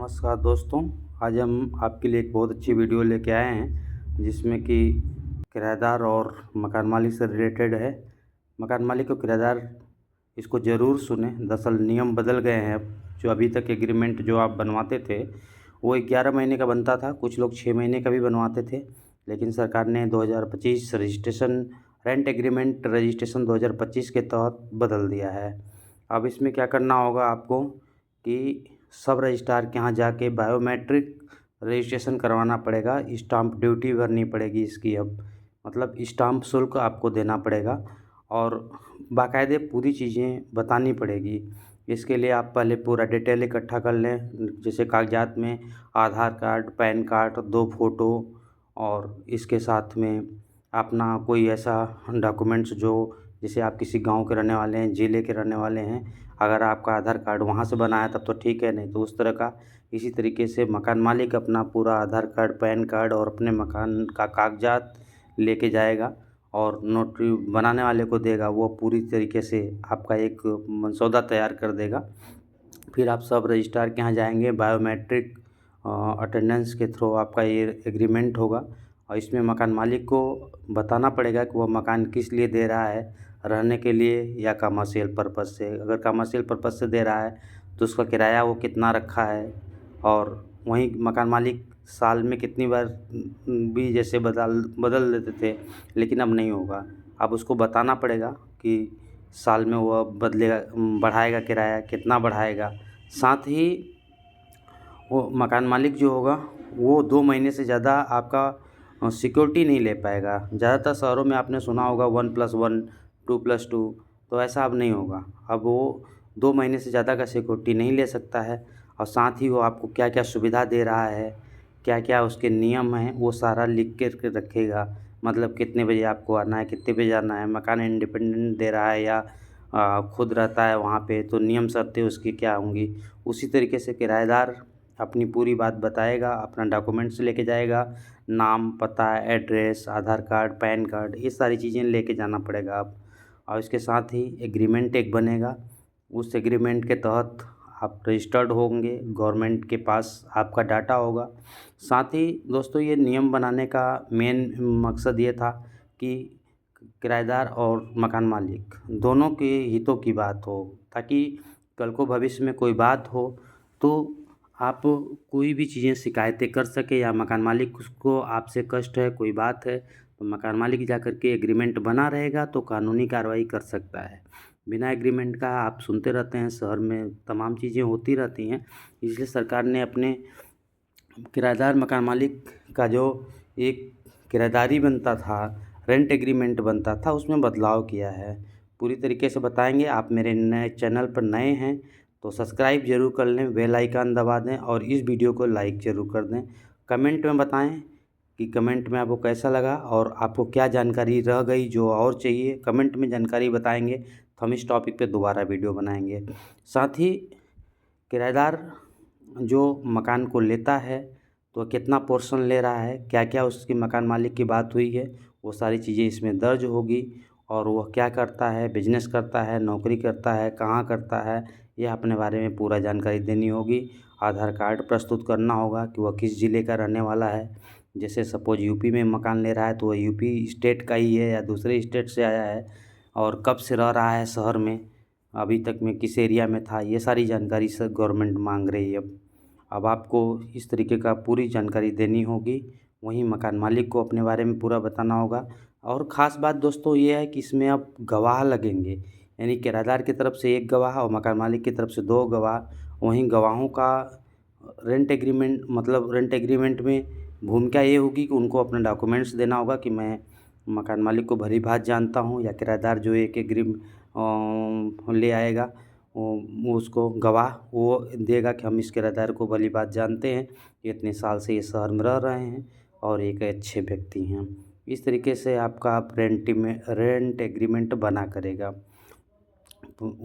नमस्कार दोस्तों, आज हम आपके लिए एक बहुत अच्छी वीडियो लेके आए हैं जिसमें कि किराएदार और मकान मालिक से रिलेटेड है। मकान मालिक और किराएदार इसको ज़रूर सुने। दरअसल नियम बदल गए हैं अब। जो अभी तक एग्रीमेंट जो आप बनवाते थे वो 11 महीने का बनता था, कुछ लोग 6 महीने का भी बनवाते थे, लेकिन सरकार ने 2025 रजिस्ट्रेशन रेंट एग्रीमेंट रजिस्ट्रेशन 2025 के तहत बदल दिया है। अब इसमें क्या करना होगा आपको कि सब रजिस्ट्रार के यहाँ जाके बायोमेट्रिक रजिस्ट्रेशन करवाना पड़ेगा, स्टाम्प ड्यूटी भरनी पड़ेगी इसकी। अब मतलब स्टाम्प शुल्क आपको देना पड़ेगा और बाकायदे पूरी चीज़ें बतानी पड़ेगी। इसके लिए आप पहले पूरा डिटेल इकट्ठा कर लें, जैसे कागजात में आधार कार्ड, पैन कार्ड, 2 फ़ोटो और इसके साथ में अपना कोई ऐसा डॉक्यूमेंट्स जो, जैसे आप किसी गांव के रहने वाले हैं, ज़िले के रहने वाले हैं, अगर आपका आधार कार्ड वहां से बना है तब तो ठीक है, नहीं तो उस तरह का। इसी तरीके से मकान मालिक अपना पूरा आधार कार्ड, पैन कार्ड और अपने मकान का कागजात लेके जाएगा और नोटरी बनाने वाले को देगा। वो पूरी तरीके से आपका एक मसौदा तैयार कर देगा। फिर आप सब रजिस्ट्रार के यहाँ जाएंगे, बायोमेट्रिक अटेंडेंस के थ्रू आपका ये एग्रीमेंट होगा और इसमें मकान मालिक को बताना पड़ेगा कि वह मकान किस लिए दे रहा है, रहने के लिए या कमर्शियल पर्पज़ से। अगर कमर्शियल पर्पज़ से दे रहा है तो उसका किराया वो कितना रखा है, और वहीं मकान मालिक साल में कितनी बार भी जैसे बदल देते थे, लेकिन अब नहीं होगा। अब उसको बताना पड़ेगा कि साल में वह बदलेगा, बढ़ाएगा किराया, कितना बढ़ाएगा। साथ ही वो मकान मालिक जो होगा वो 2 महीने से ज़्यादा आपका सिक्योरिटी नहीं ले पाएगा। ज़्यादातर शहरों में आपने सुना होगा 1+1, 2+2, तो ऐसा अब नहीं होगा। अब वो 2 महीने से ज़्यादा का सिक्योरिटी नहीं ले सकता है। और साथ ही वो आपको क्या क्या सुविधा दे रहा है, क्या क्या उसके नियम हैं, वो सारा लिख कर के रखेगा। मतलब कितने बजे आपको आना है, कितने बजे जाना है, मकान इंडिपेंडेंट दे रहा है या खुद रहता है वहाँ पे, तो नियम शर्तें उसकी क्या होंगी। उसी तरीके से किराएदार अपनी पूरी बात बताएगा, अपना डॉक्यूमेंट्स लेके जाएगा, नाम, पता, एड्रेस, आधार कार्ड, पैन कार्ड, ये सारी चीज़ें लेके जाना पड़ेगा आप। और इसके साथ ही एग्रीमेंट एक बनेगा। उस एग्रीमेंट के तहत आप रजिस्टर्ड होंगे, गवर्नमेंट के पास आपका डाटा होगा। साथ ही दोस्तों ये नियम बनाने का मेन मकसद ये था कि किराएदार और मकान मालिक दोनों के हितों की बात हो, ताकि कल को भविष्य में कोई बात हो तो आप कोई भी चीज़ें शिकायतें कर सके, या मकान मालिक को आपसे कष्ट है, कोई बात है, तो मकान मालिक जा कर के एग्रीमेंट बना रहेगा तो कानूनी कार्रवाई कर सकता है। बिना एग्रीमेंट का आप सुनते रहते हैं शहर में तमाम चीज़ें होती रहती हैं। इसलिए सरकार ने अपने किराएदार मकान मालिक का जो एक किराएदारी बनता था, रेंट एग्रीमेंट बनता था, उसमें बदलाव किया है। पूरी तरीके से बताएंगे। आप मेरे नए चैनल पर नए हैं तो सब्सक्राइब ज़रूर कर लें, बेल आइकन दबा दें और इस वीडियो को लाइक ज़रूर कर दें। कमेंट में बताएं कि कमेंट में आपको कैसा लगा और आपको क्या जानकारी रह गई जो और चाहिए। कमेंट में जानकारी बताएंगे तो हम इस टॉपिक पे दोबारा वीडियो बनाएंगे। साथ ही किराएदार जो मकान को लेता है तो कितना पोर्शन ले रहा है, क्या क्या उसकी मकान मालिक की बात हुई है, वो सारी चीज़ें इसमें दर्ज होगी। और वह क्या करता है, बिजनेस करता है, नौकरी करता है, कहाँ करता है, यह अपने बारे में पूरा जानकारी देनी होगी। आधार कार्ड प्रस्तुत करना होगा कि वह किस ज़िले का रहने वाला है। जैसे सपोज़ यूपी में मकान ले रहा है तो वह यूपी स्टेट का ही है या दूसरे स्टेट से आया है, और कब से रह रहा है शहर में, अभी तक में किस एरिया में था, ये सारी जानकारी सब गवर्नमेंट मांग रही है। अब आपको इस तरीके का पूरी जानकारी देनी होगी। वहीं मकान मालिक को अपने बारे में पूरा बताना होगा। और ख़ास बात दोस्तों ये है कि इसमें अब गवाह लगेंगे, यानी किराएदार की तरफ से 1 गवाह और मकान मालिक की तरफ से 2 गवाह। वहीं गवाहों का रेंट एग्रीमेंट में भूमिका ये होगी कि उनको अपने डॉक्यूमेंट्स देना होगा कि मैं मकान मालिक को भली भांति जानता हूँ, या किराएदार जो एक ले आएगा वो उसको गवाह वो देगा कि हम इस किराएदार को भली भांति जानते हैं, ये इतने साल से ये शहर में रह रहे हैं और एक अच्छे व्यक्ति हैं। इस तरीके से आपका आप रेंट एग्रीमेंट बना करेगा। तो